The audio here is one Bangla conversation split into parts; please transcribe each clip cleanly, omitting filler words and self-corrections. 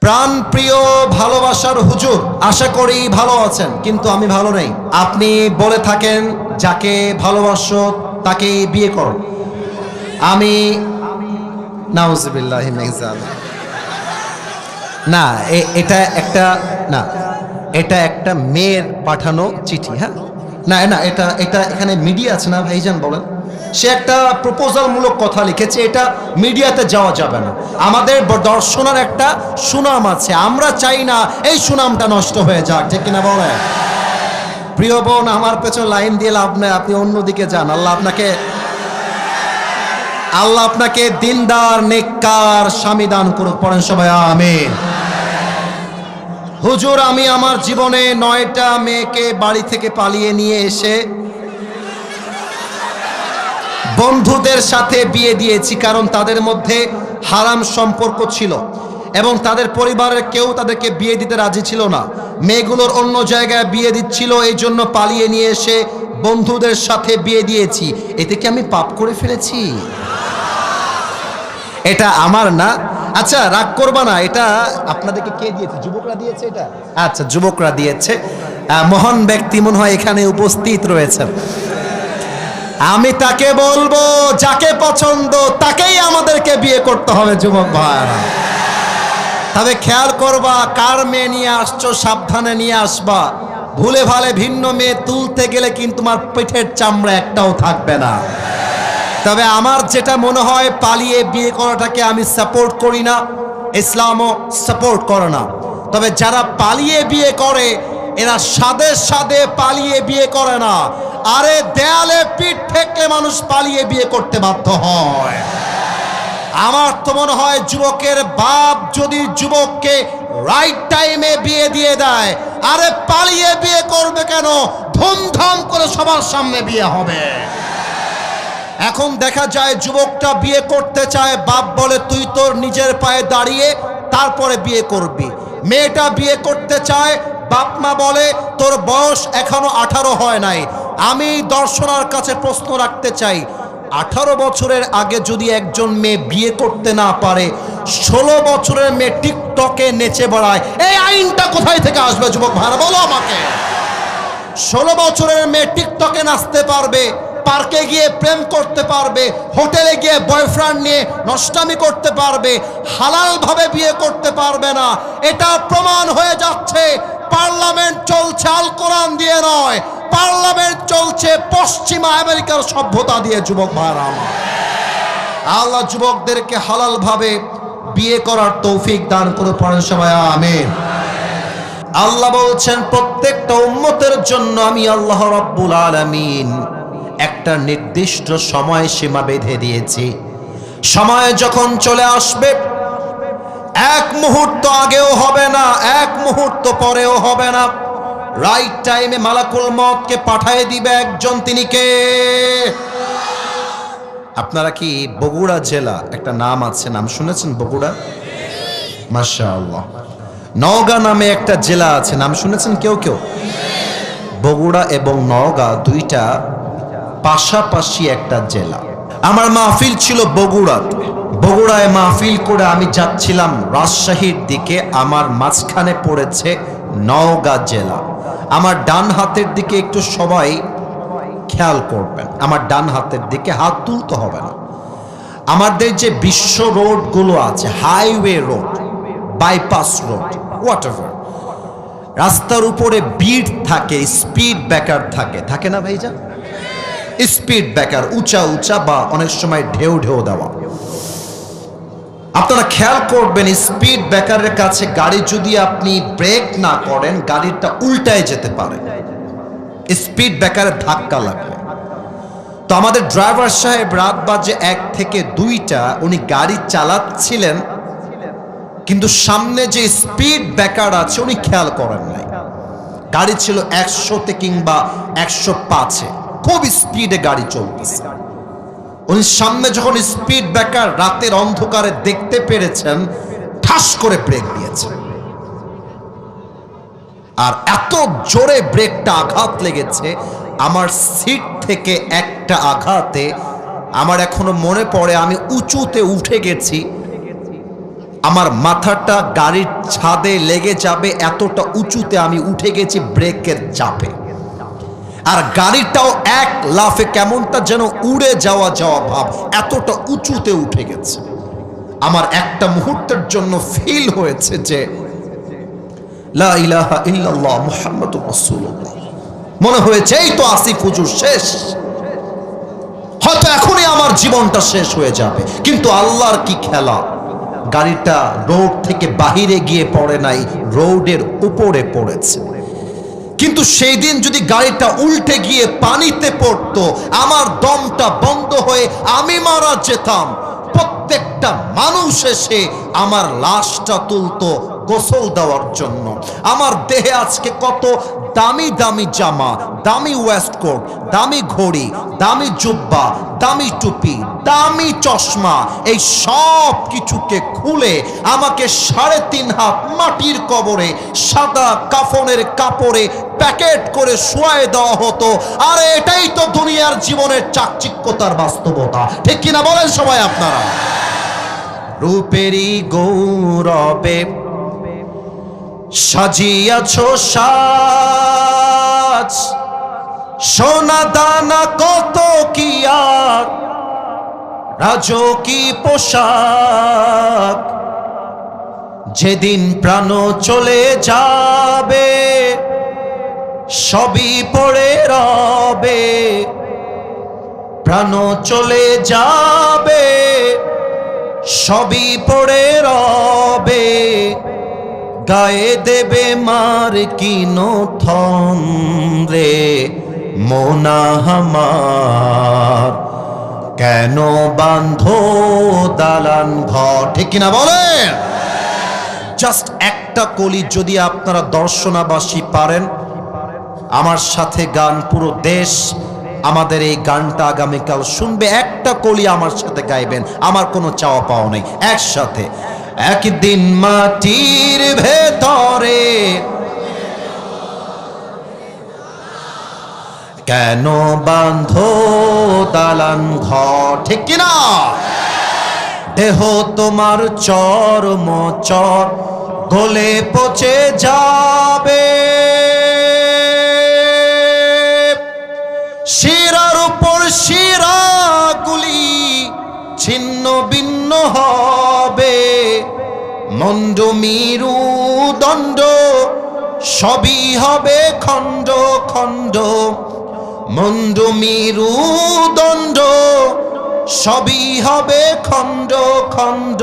প্রাণ প্রিয় ভালোবাসার হুজুর, আশা করি ভালো আছেন, কিন্তু আমি ভালো নেই। আপনি বলে থাকেন যাকে ভালোবাসো তাকে বিয়ে করো। আমি নাউজুবিল্লাহি মিন যালিক। না, এটা একটা না, এটা একটা মেয়ের পাঠানো চিঠি। হ্যাঁ, না না, এটা এটা এখানে মিডিয়া আছে না ভাইজান, বলেন। সে একটা প্রপোজাল মূলক কথা লিখেছে, এটা মিডিয়াতে যাওয়া যাবে না। আমাদের দর্শনের একটা সুনাম আছে, আমরা চাই না এই সুনামটা নষ্ট হয়ে যাক, ঠিক কিনা বলেন? প্রিয় বোন, আমার পেছনে লাইন দিয়ে লাভ নেই, আপনি অন্যদিকে যান। আল্লাহ আপনাকে দিনদার নেককার স্বামী দান করুক, পড়েন সবাই আমিন। হুজুর, আমি আমার জীবনে 9টা মেয়েকে বাড়ি থেকে পালিয়ে নিয়ে এসে বন্ধুদের সাথে বিয়ে দিয়েছি, কারণ তাদের মধ্যে হারাম সম্পর্ক ছিল এবং তাদের পরিবারের কেউ তাদেরকে বিয়ে দিতে রাজি ছিল না। মেয়েগুলোর অন্য জায়গায় বিয়ে দিচ্ছিল, এই জন্য পালিয়ে নিয়ে এসে বন্ধুদের সাথে বিয়ে দিয়েছি। এতে কি আমি পাপ করে ফেলেছি? এটা আমার না। আচ্ছা, রাগ করবা না, এটা আপনাদেরকে কে দিয়েছে? যুবকরা দিয়েছে এটা? আচ্ছা, যুবকরা দিয়েছে। মহান ব্যক্তি মনে হয় এখানে উপস্থিত রয়েছেন। আমি তাকে বলবো, যাকে পছন্দ তাকেই আমাদেরকে বিয়ে করতে হবে যুবক ভাইরা। তবে খেয়াল করবা, কার মেয়ে নিয়ে আসছো সাবধানে নিয়ে আসবা। ভুলে ভালে ভিন্ন মেয়ে তুলতে গেলে কিন্তু তোমার পেটের চামড়া একটাও থাকবে না। তবে আমার যেটা মনে হয়, পালিয়ে বিয়ে করাটাকে আমি সাপোর্ট করি না, ইসলামও সাপোর্ট করে না। তবে যারা পালিয়ে বিয়ে করে, এরা সাদে সাদে পালিয়ে বিয়ে করে না। আরে দেয়ালে পিঠ ঠেকলে মানুষ পালিয়ে বিয়ে করতে বাধ্য হয়। আমার তো মনে হয় যুবকের বাপ যদি যুবককে রাইট টাইমে বিয়ে দিয়ে দেয়, আরে পালিয়ে বিয়ে করবে কেন? ধুমধাম করে সবার সামনে বিয়ে হবে। এখন দেখা যায় যুবকটা বিয়ে করতে চায়, বাপ বলে তুই তোর নিজের পায়ে দাঁড়িয়ে তারপরে বিয়ে করবি। মেয়েটা বিয়ে করতে চায়, বাপ মা বলে তোর বয়স এখনো 18 হয় নাই। আমি দর্শনার কাছে প্রশ্ন রাখতে চাই, 18 বছরের আগে যদি একজন মেয়ে বিয়ে করতে না পারে, 16 বছরের মেয়ে টিকটকে নেচে বেড়ায়, এই আইনটা কোথায় থেকে আসবে যুবক ভাইরা, বলো আমাকে। 16 বছরের মেয়ে টিকটকে নাচতে পারবে, পার্কে গিয়ে প্রেম করতে পারবে, হোটেলে গিয়ে বয়ফ্রেন্ড নিয়ে নষ্টামি করতে পারবে, হালাল ভাবে বিয়ে করতে পারবে না। এটা প্রমাণ হয়ে যাচ্ছে। পার্লামেন্ট চলছে আল কোরআন দিয়ে নয়, পার্লামেন্ট চলছে পশ্চিমা আমেরিকার সভ্যতা দিয়ে যুবক ভাইরা আমার। আল্লাহ যুবকদেরকে হালাল ভাবে বিয়ে করার তৌফিক দান করে, পড়েন সবাই আমিন। আল্লাহ বলছেন, প্রত্যেকটা উম্মতের জন্য আমি আল্লাহ রাব্বুল আলামিন একটা নির্দিষ্ট সময় সীমা বেঁধে দিয়েছি। সময় যখন চলে আসবে, এক মুহূর্ত আগেও হবে না, এক মুহূর্ত পরেও হবে না। রাইট টাইমে মালাকুল মউতকে পাঠিয়ে দিবে একজন, তিনি কে? আপনারা কি বগুড়া জেলা একটা নাম আছে, নাম শুনেছেন বগুড়া? মাশাআল্লাহ। নওগাঁ নামে একটা জেলা আছে, নাম শুনেছেন কেউ কেউ? বগুড়া এবং নওগাঁ দুইটা পাশাপাশি একটা জেলা। আমার মাহফিল ছিল বগুড়াতে। বগুড়ায় মাহফিল করে আমি যাচ্ছিলাম রাজশাহীর দিকে, আমার মাঝখানে পড়েছে নওগাঁ জেলা। আমার ডান হাতের দিকে একটু সবাই খেয়াল করবেন, আমার ডান হাতের দিকে হাত তুলতে হবে না। আমাদের যে বিশ্ব রোডগুলো আছে, highway road, bypass road, whatever, রাস্তার উপরে বিট থাকে, স্পিড ব্রেকার থাকে, থাকে না ভাইজান? স্পিড ব্রেকার উঁচা উঁচা বা অনেক সময় ঢেউ ঢেউ দেওয়া। আপনারা খেয়াল করবেন, স্পিড ব্রেকারের কাছে গাড়ি যদি আপনি ব্রেক না করেন, গাড়িটা উল্টায় যেতে পারে স্পিড ব্রেকারে ধাক্কা লাগবে। তো আমাদের ড্রাইভার সাহেব রাত বাজে 1 থেকে 2টা উনি গাড়ি চালাচ্ছিলেন, কিন্তু সামনে যে স্পিড ব্রেকার আছে উনি খেয়াল করেন নাই। গাড়ি ছিল 100-তে কিংবা 105-এ, খুব স্পিডে গাড়ি চলতেছে। উনি সামনে যখন স্পিড ব্রেকার রাতের অন্ধকারে দেখতে পেরেছেন, ঠাস করে ব্রেক দিয়েছেন। আর এত জোরে ব্রেকটা আঘাত লেগেছে, আমার সিট থেকে একটা আঘাতে আমার এখনো মনে পড়ে, আমি উঁচুতে উঠে গেছি, আমার মাথাটা গাড়ির ছাদে লেগে যাবে, এতটা উঁচুতে আমি উঠে গেছি ব্রেকের চাপে। আর গাড়িটাও এক লাফে কেমনটা যেন উড়ে যাওয়া ভাব, এতটা উঁচুতে উঠে গেছে। আমার একটা মুহূর্তের জন্য ফিল হয়েছে যে লা ইলাহা ইল্লাল্লাহ মুহাম্মাদুর রাসূলুল্লাহ। মনে হয়েছে এই তো আসিফ হুজুর শেষ, হয়তো এখনই আমার জীবনটা শেষ হয়ে যাবে। কিন্তু আল্লাহর কি খেলা, গাড়িটা রোড থেকে বাহিরে গিয়ে পড়ে নাই, রোডের উপরে পড়েছে। কিন্তু সেই দিন যদি গাড়িটা উল্টে গিয়ে পানিতে পড়তো, আমার দমটা বন্ধ হয়ে আমি মারা যেতাম। প্রত্যেকটা মানুষ এসে আমার লাশটা তুলতো গোসল দেওয়ার জন্য। আমার দেহে আজকে কত দামি দামি জামা, দামি ওয়েস্টকোট, দামি ঘড়ি, দামি জুব্বা, দামি টুপি, দামি চশমা, এই সব কিছুকে খুলে আমাকে 3.5 হাত মাটির কবরে সাদা কাফনের কাপড়ে প্যাকেট করে শোয়ায় দেওয়া হতো। আর এটাই তো দুনিয়ার জীবনের চাকচিক্যতার বাস্তবতা, ঠিক কিনা বলেন সবাই আপনারা? রূপেরই গৌরবে সাজিয়াছো সাজ, সোনা দানা কত কি আর রাজকী পোশাক। যেদিন প্রাণ চলে যাবে সবই পড়ে রবে, প্রাণ চলে যাবে সবই পড়ে রবে। গায়ে দেবে মার কিনো থন রে মোনা আমার, কেন বাঁধো দালান ঘর, ঠিক কিনা বলেন? জাস্ট একটা কলি যদি আপনারা দর্শনাবাসী পারেন, আমার সাথে গান, পুরো দেশ আমাদের এই গানটা আগামীকাল শুনবে, একটা কলি আমার সাথে গাইবেন, আমার কোনো চাওয়া পাওয়া নেই। একসাথে একদিন মাটির ভেতরে কেন বাঁধো দালান ঘর, ঠিক কিনা? দেহ তোমার চরম চর গলে পচে যাবে, শিরার উপর শিরাগুলি ছিন্ন ভিন্ন হবে। মন্ড মিরু দণ্ড সবই হবে খণ্ড খণ্ড, মন্ড মিরু দণ্ড সবই হবে খণ্ড খণ্ড।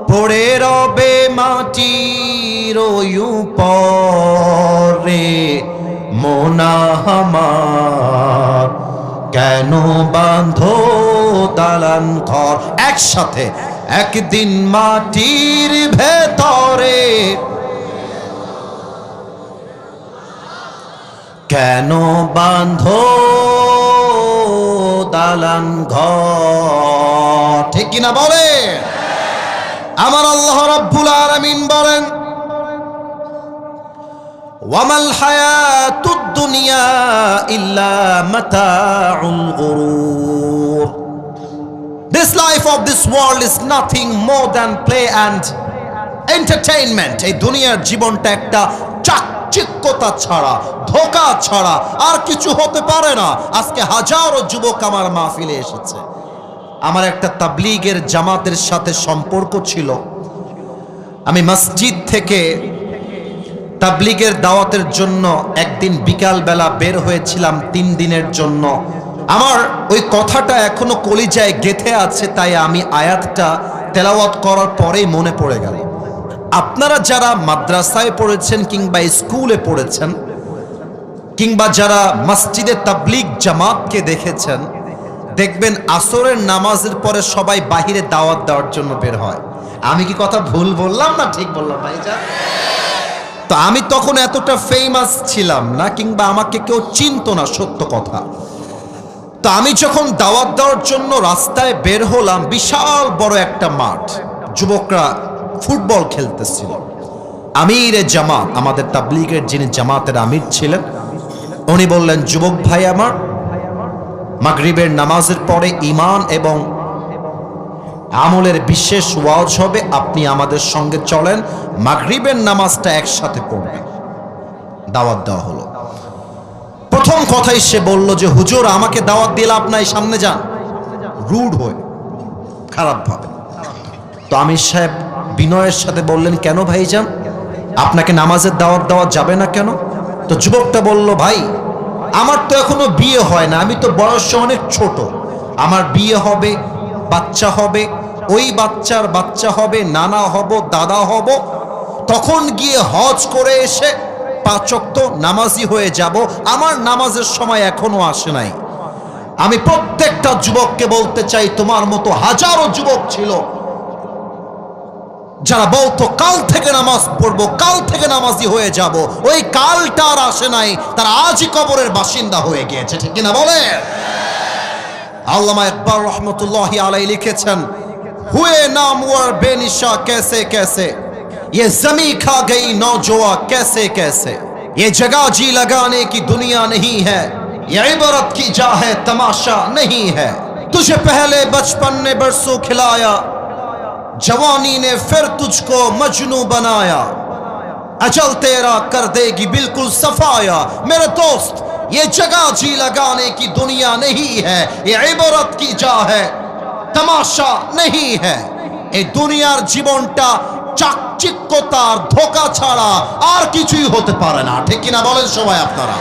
পড়ে রবে মাটির উপরে মোনা আমার, কেন বাঁধো দালান ঘর। একসাথে একদিন মাটির ভেতরে কেন বাঁধো দালান ঘর, ঠিক কিনা বলে? আমার আল্লাহ রাব্বুল আলামিন বলেন, ওয়ামাল হায়াতুদ দুনিয়া ইল্লা মাতাউল গুরুর। This life of this world is nothing more than play and entertainment. এই দুনিয়ার জীবনটা একটা চাকচিক্যতা ছাড়া, ধোঁকা ছাড়া আর কিছু হতে পারে না। আজকে হাজারো যুবক আমার মাহফিলে এসেছে। আমার একটা তাবলীগের জামাতের সাথে সম্পর্ক ছিল। আমি মসজিদ থেকে তাবলীগের দাওয়াতের জন্য একদিন বিকাল বেলা বের হয়েছিলাম 3 দিনের জন্য। আমার ওই কথাটা এখনো কলিজায় গেঁথে আছে, তাই আমি আয়াতটা তেলাওয়াত করার পরেই মনে পড়ে গেল। আপনারা যারা মাদ্রাসায় পড়েছেন কিংবা স্কুলে পড়েছেন কিংবা যারা মসজিদে তাবলীগ জামাতকে দেখেছেন, দেখবেন আসরের নামাজের পরে সবাই বাহিরে দাওয়াত দেওয়ার জন্য বের হয়। আমি কি কথা ভুল বললাম না ঠিক বললাম ভাইজান? তো আমি তখন এতটা ফেমাস ছিলাম না, কিংবা আমাকে কেউ চিনতো না, সত্য কথা। তো আমি যখন দাওয়াত দেওয়ার জন্য রাস্তায় বের হলাম, বিশাল বড় একটা মাঠ, যুবকরা ফুটবল খেলতেছিল। আমিরে জামাত, আমাদের তাবলীগের যিনি জামাতের আমির ছিলেন, উনি বললেন, যুবক ভাই আমার, মাগরিবের নামাজের পরে ঈমান এবং আমলের বিশেষ ওয়াজ হবে, আপনি আমাদের সঙ্গে চলেন, মাগরিবের নামাজটা একসাথে পড়বেন। দাওয়াত দেওয়া হলো। প্রথম কথাই সে বলল যে হুজুর আমাকে দাওয়াত দিয়ে লাভ নাই, সামনে যান, রুড হয়ে, খারাপ ভাবে। তো আমির সাহেব বিনয়ের সাথে বললেন, কেন ভাইজান, আপনাকে নামাজের দাওয়াত দেওয়া যাবে না কেন? তো যুবকটা বলল, ভাই আমার তো এখনো বিয়ে হয় না, আমি তো বয়সে অনেক ছোট, আমার বিয়ে হবে, বাচ্চা হবে, ওই বাচ্চার বাচ্চা হবে, নানা হব, দাদা হব, তখন গিয়ে হজ করে এসে 5 ওয়াক্ত নামাজি হয়ে যাব, আমার নামাজের সময় এখনো আসে নাই। আমি প্রত্যেকটা যুবককে বলতে চাই, তোমার মতো হাজারো যুবক ছিল যারা বলতো কাল থেকে নামাজ পড়বো, কাল থেকে নামাজি হয়ে যাব, ওই কালটা আর আসে নাই, তারা আজই কবরের বাসিন্দা হয়ে গিয়েছে, ঠিক কিনা বলে? আল্লামা ইকবাল রহমতুল্লাহি আলাইহি লিখেছেন, হুয়ে নামওয়ার বেনিশা कैसे कैसे ये जमी खा गई नौजवा कैसे कैसे ये जगह जी लगाने की दुनिया नहीं है ये इबरत की जा है तमाशा नहीं है तुझे पहले बचपन ने बरसों खिलाया जवानी ने फिर तुझको मजनू बनाया अजल तेरा कर देगी बिल्कुल सफाया मेरे दोस्त ये जगह जी लगाने की दुनिया नहीं है ये इबरत की जा है तमाशा नहीं है এই দুনিয়ার জীবনটা চাকচিক্যতার ধোঁকা ছাড়া আর কিছুই হতে পারে না, ঠিক কিনা বলেন সবাই আপনারা?